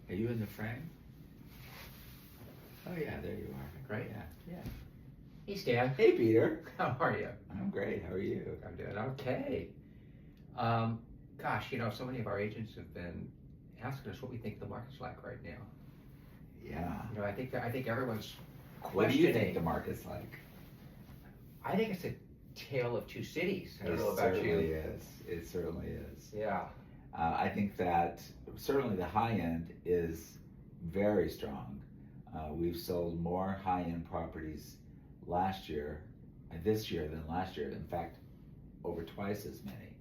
Are you in the frame? Oh yeah, there you are. Great. Yeah. Hey, Stan. Hey, Peter. How are you? I'm great. How are you? I'm doing okay. Gosh, so many of our agents have been asking us what we think the market's like right now. Yeah. I think everyone's What do you think questioning. the market's like? I think it's a tale of two cities. I don't It know about certainly you. is. It certainly is. Yeah. I think that certainly the high end is very strong. We've sold more high-end properties this year than last year. In fact, over twice as many.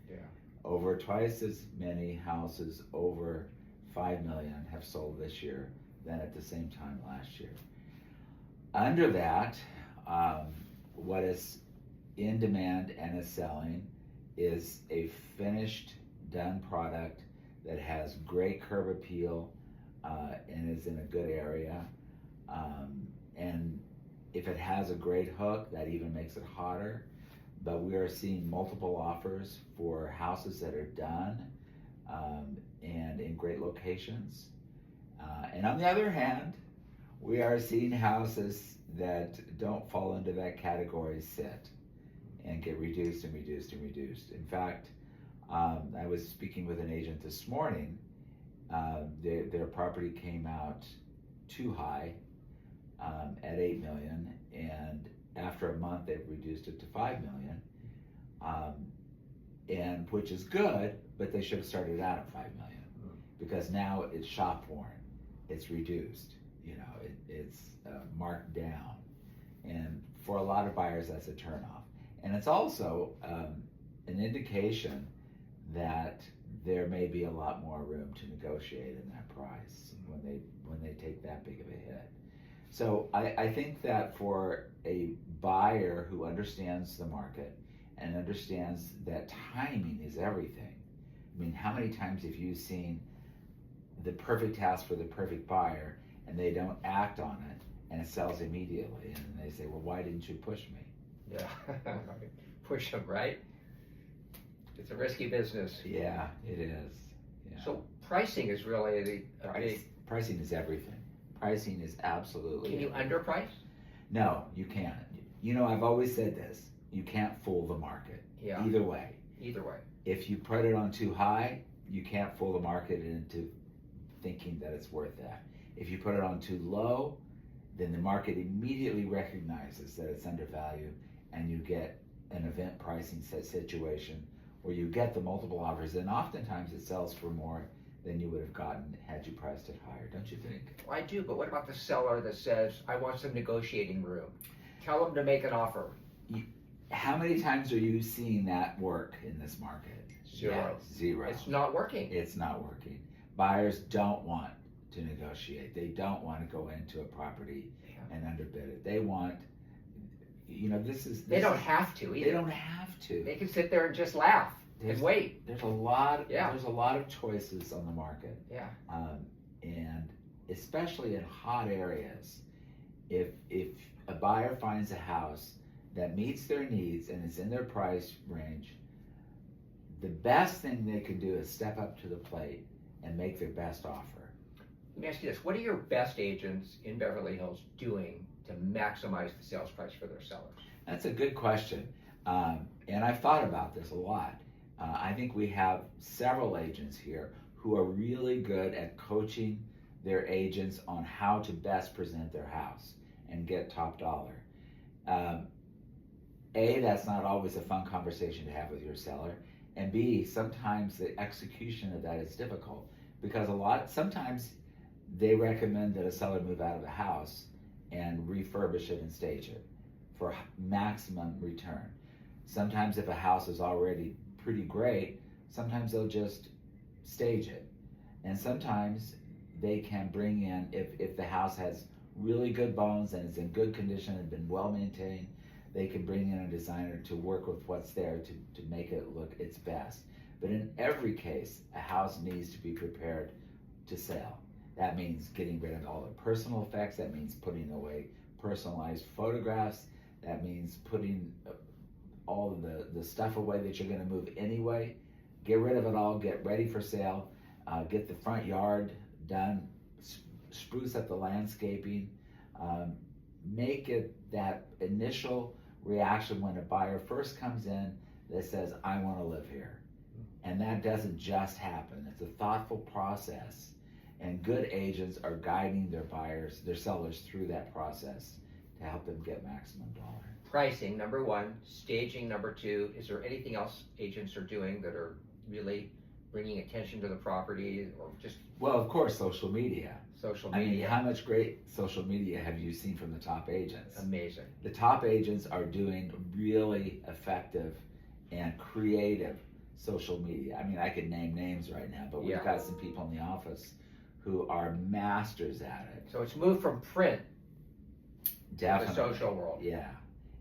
Yeah. Over twice as many houses over 5 million have sold this year than at the same time last year. Under that, what is in demand and is selling is a finished, done product that has great curb appeal and is in a good area. And if it has a great hook, that even makes it hotter. But we are seeing multiple offers for houses that are done and in great locations. And on the other hand, we are seeing houses that don't fall into that category sit and get reduced and reduced and reduced. In fact, I was speaking with an agent this morning. Their property came out too high at 8 million, and after a month they've reduced it to 5 million, and which is good, but they should have started out at 5 million because now it's shop worn, it's reduced, it's marked down, and for a lot of buyers that's a turnoff, and it's also an indication that there may be a lot more room to negotiate in that price when they take that big of a hit. So I think that for a buyer who understands the market and understands that timing is everything. I mean, how many times have you seen the perfect house for the perfect buyer and they don't act on it and it sells immediately, and they say, well, why didn't you push me? Yeah. Push them, right? It's a risky business. Yeah, it is. Yeah. So pricing is really a big... Pricing is everything. Pricing is absolutely Can you everything. underprice? No, you can't. I've always said this. You can't fool the market. Yeah. Either way. Either way. If you put it on too high, you can't fool the market into thinking that it's worth that. If you put it on too low, then the market immediately recognizes that it's undervalued, and you get an event pricing situation where you get the multiple offers, and oftentimes it sells for more than you would have gotten had you priced it higher, don't you think? Well, I do, but what about the seller that says, I want some negotiating room? Tell them to make an offer. How many times are you seeing that work in this market? Zero. Yeah, zero. It's not working. It's not working. Buyers don't want to negotiate. They don't want to go into a property and underbid it. They want, they don't have to either. They don't have to. They can sit there and just laugh and wait. There's a lot. Yeah. There's a lot of choices on the market. Yeah. And especially in hot areas, if a buyer finds a house that meets their needs and is in their price range, the best thing they can do is step up to the plate and make their best offer. Let me ask you this. What are your best agents in Beverly Hills doing to maximize the sales price for their sellers? That's a good question. And I've thought about this a lot. I think we have several agents here who are really good at coaching their agents on how to best present their house and get top dollar. A, that's not always a fun conversation to have with your seller. And B, sometimes the execution of that is difficult because sometimes they recommend that a seller move out of the house and refurbish it and stage it for maximum return. Sometimes if a house is already pretty great, sometimes they'll just stage it. And sometimes they can bring in, if the house has really good bones and is in good condition and been well maintained, they can bring in a designer to work with what's there to make it look its best. But in every case, a house needs to be prepared to sell. That means getting rid of all the personal effects. That means putting away personalized photographs. That means putting all of the stuff away that you're going to move anyway. Get rid of it all, get ready for sale, get the front yard done, spruce up the landscaping, make it that initial reaction when a buyer first comes in that says, I want to live here. And that doesn't just happen. It's a thoughtful process. And good agents are guiding their buyers, their sellers through that process to help them get maximum dollar. Pricing, number one. Staging, number two. Is there anything else agents are doing that are really bringing attention to the property, or just? Well, of course, social media. Social I mean, media. how much great social media have you seen from the top agents? Amazing. The top agents are doing really effective and creative social media. I mean, I could name names right now, but we've got some people in the office who are masters at it. So it's moved from print Definitely. to the social world. Yeah.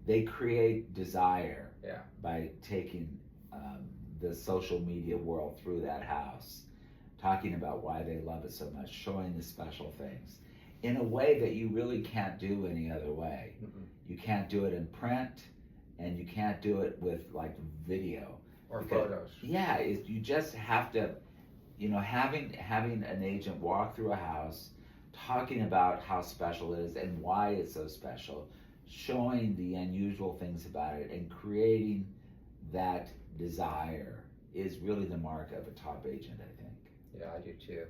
They create desire Yeah. by taking the social media world through that house, talking about why they love it so much, showing the special things in a way that you really can't do any other way. Mm-mm. You can't do it in print, and you can't do it with like video Or photos. Yeah, you just have to, having an agent walk through a house, talking about how special it is and why it's so special, showing the unusual things about it, and creating that desire is really the mark of a top agent, I think. Yeah, I do too.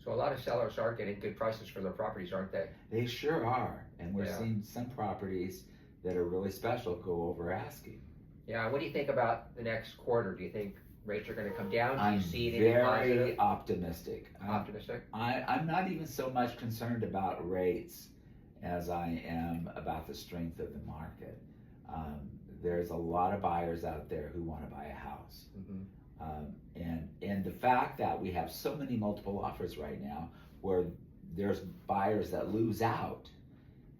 So a lot of sellers are getting good prices for their properties, aren't they? They sure are, and we're seeing some properties that are really special go over asking. Yeah, what do you think about the next quarter? Do you think rates are going to come down? Do you see it very positive? optimistic. Optimistic? I'm not even so much concerned about rates as I am about the strength of the market. There's a lot of buyers out there who want to buy a house. Mm-hmm. And the fact that we have so many multiple offers right now where there's buyers that lose out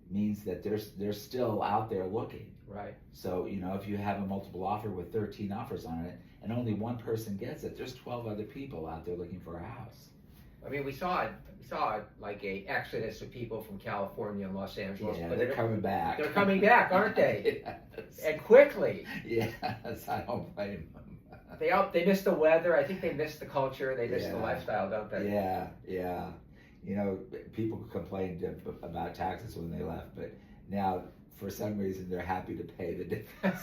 means that they're still out there looking. Right. So, if you have a multiple offer with 13 offers on it and only one person gets it, there's 12 other people out there looking for a house. I mean, we saw like a exodus of people from California and Los Angeles. Yeah, but they're coming back. They're coming back, aren't they? Yes. And quickly. Yes, I don't blame them. They miss the weather. I think they miss the culture. They miss the Yeah. lifestyle, don't they? Yeah. People complained about taxes when they left, but now for some reason they're happy to pay the difference.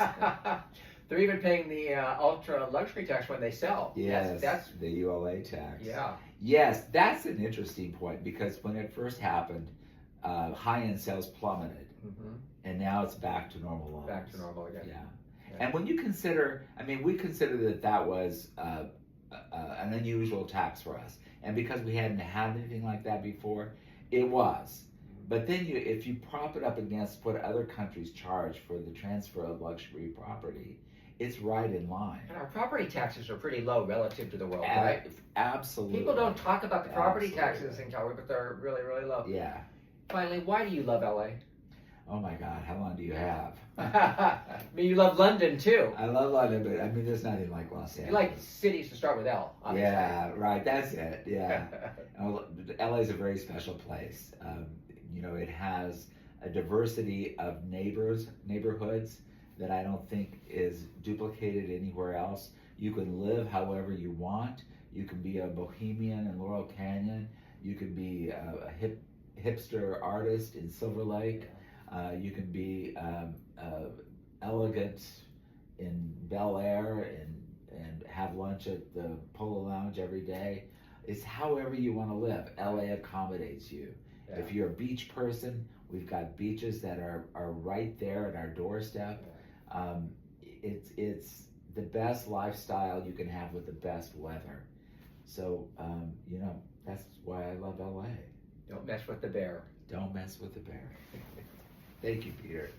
They're even paying the ultra luxury tax when they sell. Yes, That's the ULA tax. yeah. Yes, that's an interesting point, because when it first happened, high-end sales plummeted, Mm-hmm. and now it's back to normal levels. Back to normal again. Yeah. And when you consider, we consider that was an unusual tax for us. And because we hadn't had anything like that before, it was. But then if you prop it up against what other countries charge for the transfer of luxury property, it's right in line. And our property taxes are pretty low relative to the world, right? Absolutely. People don't talk about the property Absolutely. taxes in California, but they're really, really low. Yeah. Finally, why do you love LA? Oh my God, how long do you have? I mean, you love London too. I love London, but there's nothing like Los Angeles. You like cities to start with L, obviously. Yeah, right, that's it, yeah. LA is a very special place. It has a diversity of neighborhoods that I don't think is duplicated anywhere else. You can live however you want. You can be a bohemian in Laurel Canyon. You can be a hipster artist in Silver Lake. You can be elegant in Bel Air and have lunch at the Polo Lounge every day. It's however you want to live. LA accommodates you. Yeah. If you're a beach person, we've got beaches that are right there at our doorstep. It's the best lifestyle you can have with the best weather. So, that's why I love LA. Don't mess with the bear. Don't mess with the bear. Thank you, Peter.